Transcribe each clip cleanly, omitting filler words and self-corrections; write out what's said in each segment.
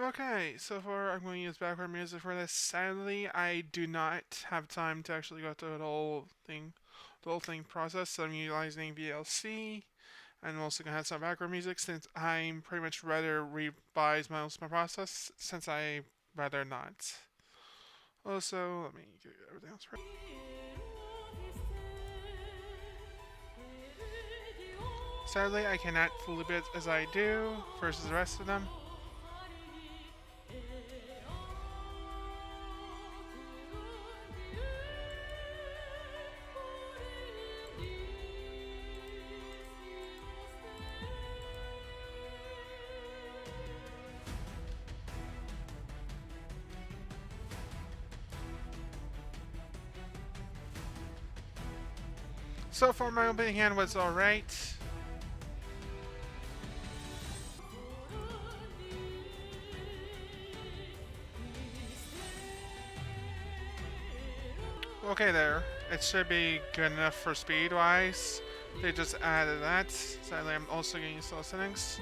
Okay, so far I'm going to use background music for this. Sadly, I do not have time to actually go through the whole thing process. So I'm utilizing VLC. And I'm also gonna have some background music since I'm pretty much rather revise most of my process since I rather not. Also, let me get everything else right. Sadly, I cannot fully bid as I do versus the rest of them. So far, my opening hand was alright. Okay, there. It should be good enough for speed wise. They just added that. Sadly, I'm also getting slow settings.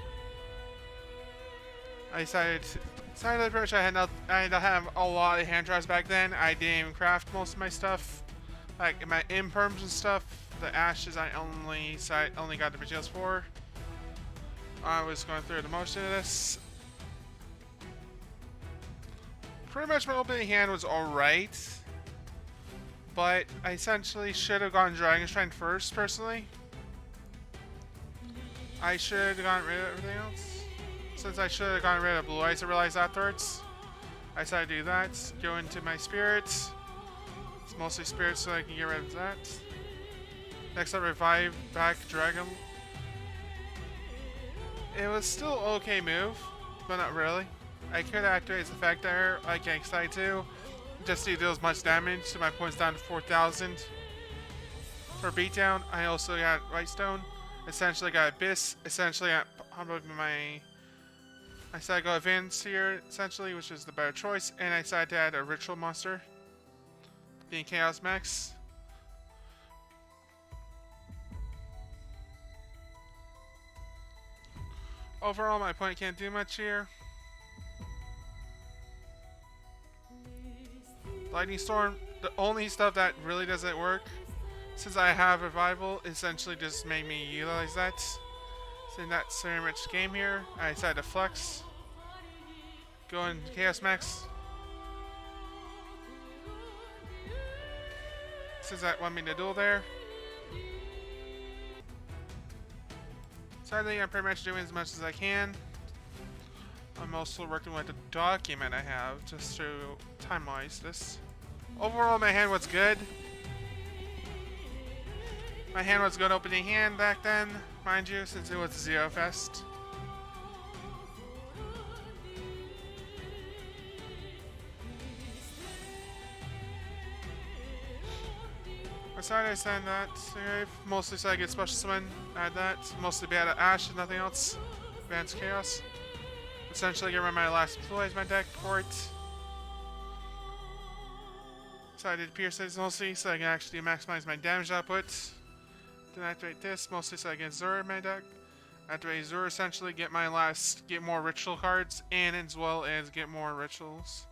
I decided pretty much I didn't have a lot of hand drives back then. I didn't even craft most of my stuff. Like my imperms and stuff. The ashes I only got the materials for. I was going through the motion of this. Pretty much my opening hand was alright. But I essentially should have gone Dragon Shrine first, personally. I should have gotten rid of everything else. Since I should have gotten rid of Blue Eyes, I realized afterwards. I decided to do that. Go into my spirits. It's mostly spirits so I can get rid of that. Next up, revive back Dragon. It was still okay move, but not really. I could activate its effect there, like I excited to. Just to deal as much damage, so my points down to 4,000. For beatdown, I also got Whitestone. Essentially got Abyss. Essentially, I decided to go Advance here, essentially, which is the better choice. And I decided to add a Ritual Monster, being Chaos Max. Overall, my opponent can't do much here. Lightning Storm, the only stuff that really doesn't work, since I have Revival, essentially just made me utilize that. So in that very much game here, I decided to flex. Go in Chaos Max. Since that wanted me to duel there. Sadly, I'm pretty much doing as much as I can. I'm also working with the document I have just to time-wise this. Overall, my hand was good. My hand was good opening hand back then, mind you, since it was Zero Fest. I decided to send that save. Mostly so I get special summon, add that. Mostly bad at Ash and nothing else. Advanced Chaos. Essentially get rid of my last Blue my deck for it. So I did Pierce it mostly so I can actually maximize my damage output. Then activate this mostly so I get Zora in my deck. Activate Zora essentially get more ritual cards and as well as get more rituals.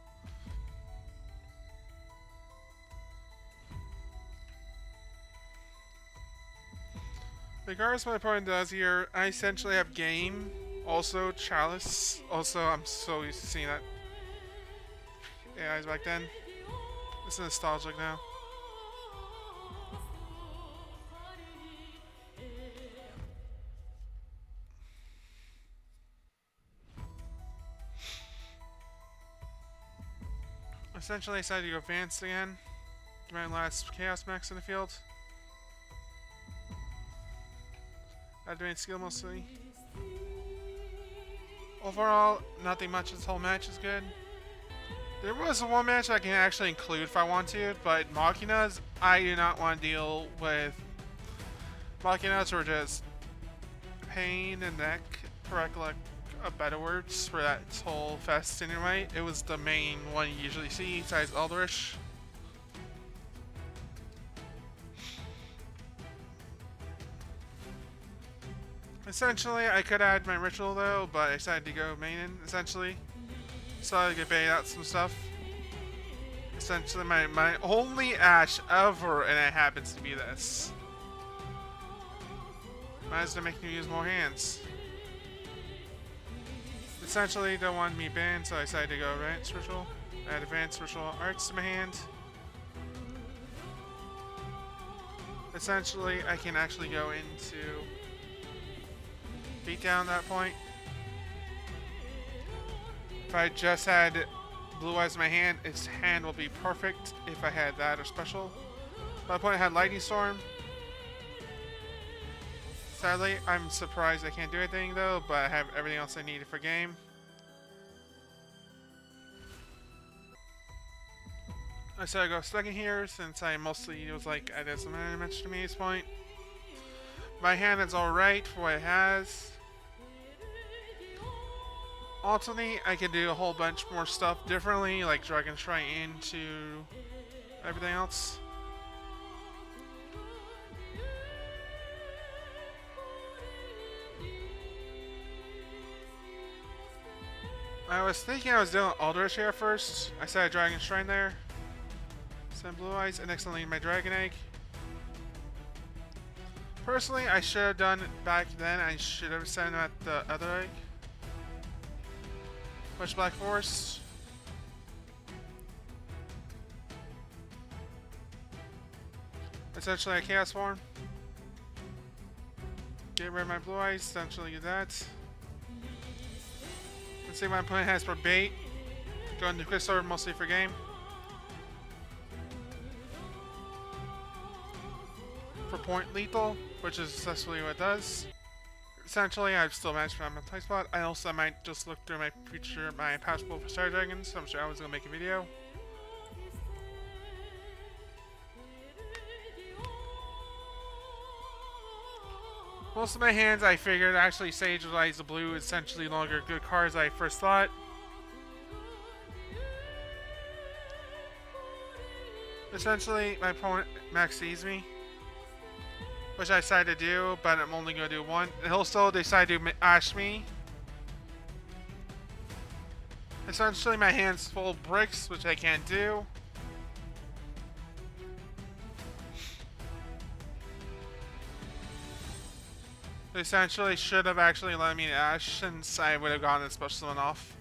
Regardless of what my opponent does here, I essentially have Game, also Chalice. Also, I'm so used to seeing that AIs back then. It's nostalgic now. Essentially, I decided to go advanced again. My last Chaos Max in the field. Advanced skill mostly. Overall, nothing much. This whole match is good. There was one match I can actually include if I want to, but Machinas, I do not want to deal with. Machinas are just pain in the neck, for like a better words, for that whole fest anyway. It was the main one you usually see, besides Alderish. Essentially, I could add my ritual though, but I decided to go main essentially. So I could bait out some stuff. Essentially my only Ash ever, and it happens to be this. Might as well make me use more hands. Essentially don't want me banned, so I decided to go Rant Ritual. Add Advanced Ritual Arts to my hand. Essentially I can actually go into beat down that point. If I just had Blue Eyes in my hand, its hand will be perfect if I had that or special. My opponent had Lightning Storm. Sadly, I'm surprised I can't do anything though, but I have everything else I needed for game. I said I go second here since I mostly was like I did some damage to me at this point. My hand is alright for what it has. Ultimately, I can do a whole bunch more stuff differently, like Dragon Shrine into everything else. I was thinking I was doing Eldritch here first. I said a Dragon Shrine there. Send Blue Eyes, and next my Dragon Egg. Personally, I should have done it back then. I should have sent him at the other egg. Push Black Forest. Essentially a Chaos Form. Get rid of my Blue Eyes, essentially get that. Let's see what my opponent has for bait. Go into Quick Sword mostly for game. For point lethal, which is essentially what it does. Essentially, I've still managed to find my play spot. I also might just look through my past pool for Star Dragons. So I'm sure I was gonna make a video. Most of my hands, I figured actually Sage Rise the Blue is essentially no longer good cards I first thought. Essentially, my opponent max sees me, which I decided to do, but I'm only going to do one. And he'll still decide to ash me. Essentially, my hand's full of bricks, which I can't do. They essentially should have actually let me ash since I would have gotten a special summon off.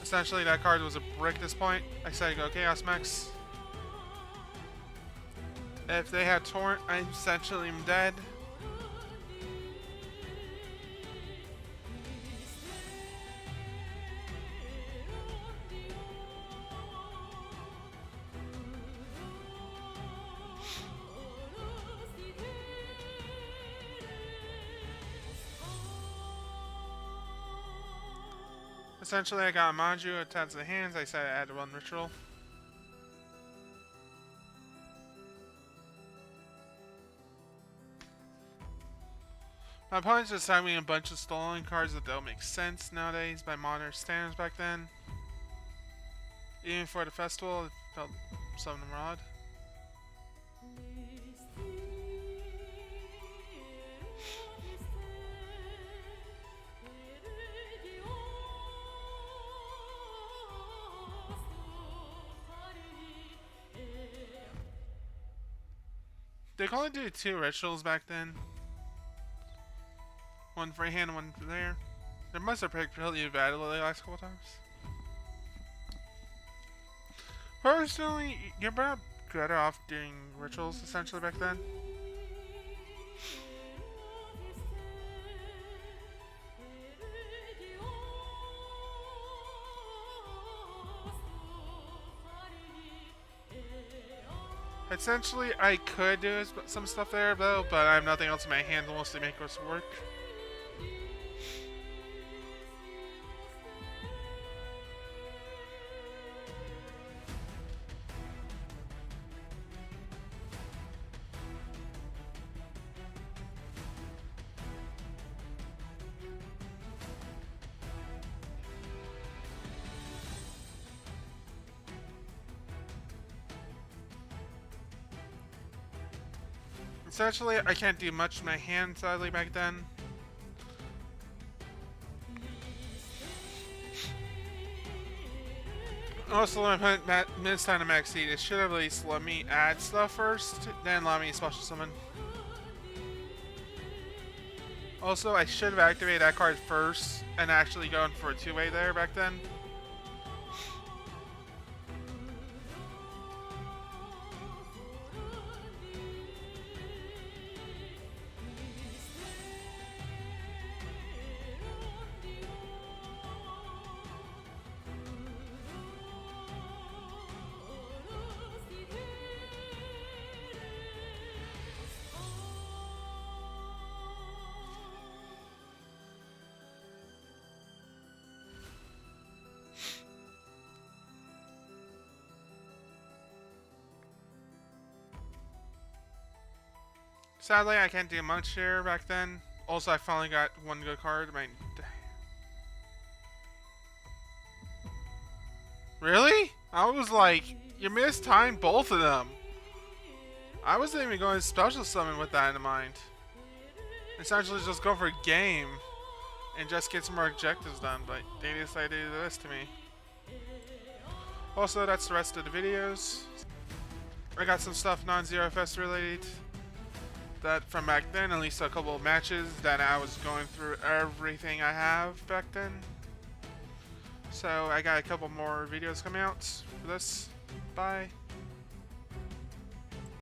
Essentially, that card was a brick at this point. I said I go Chaos Max. If they had Torrent, I essentially am dead. Essentially, I got a Manju attached to the hands. I said I had to run Ritual. My opponent's just having a bunch of stolen cards that don't make sense nowadays by modern standards back then. Even for the festival, it felt some of them were odd. They could only do 2 rituals back then. One for hand, one for there. They must have particularly battled the last couple times. Personally, you're better off doing rituals essentially back then. Essentially, I could do some stuff there though, but I have nothing else in my hand to mostly make this work. Essentially, I can't do much with my hand, sadly, back then. Also, when I put minutes time to max seed, it should have at least let me add stuff first, then allow me to special summon. Also, I should have activated that card first and actually going for a two-way there back then. Sadly, I can't do much here back then. Also, I finally got one good card. Really? I was like, you mistimed both of them. I wasn't even going to special summon with that in mind. Essentially, just go for a game and just get some more objectives done, but they decided to do this to me. Also, that's the rest of the videos. I got some stuff non-Zero Fest related. That from back then, at least a couple of matches that I was going through everything I have back then. So I got a couple more videos coming out for this. Bye.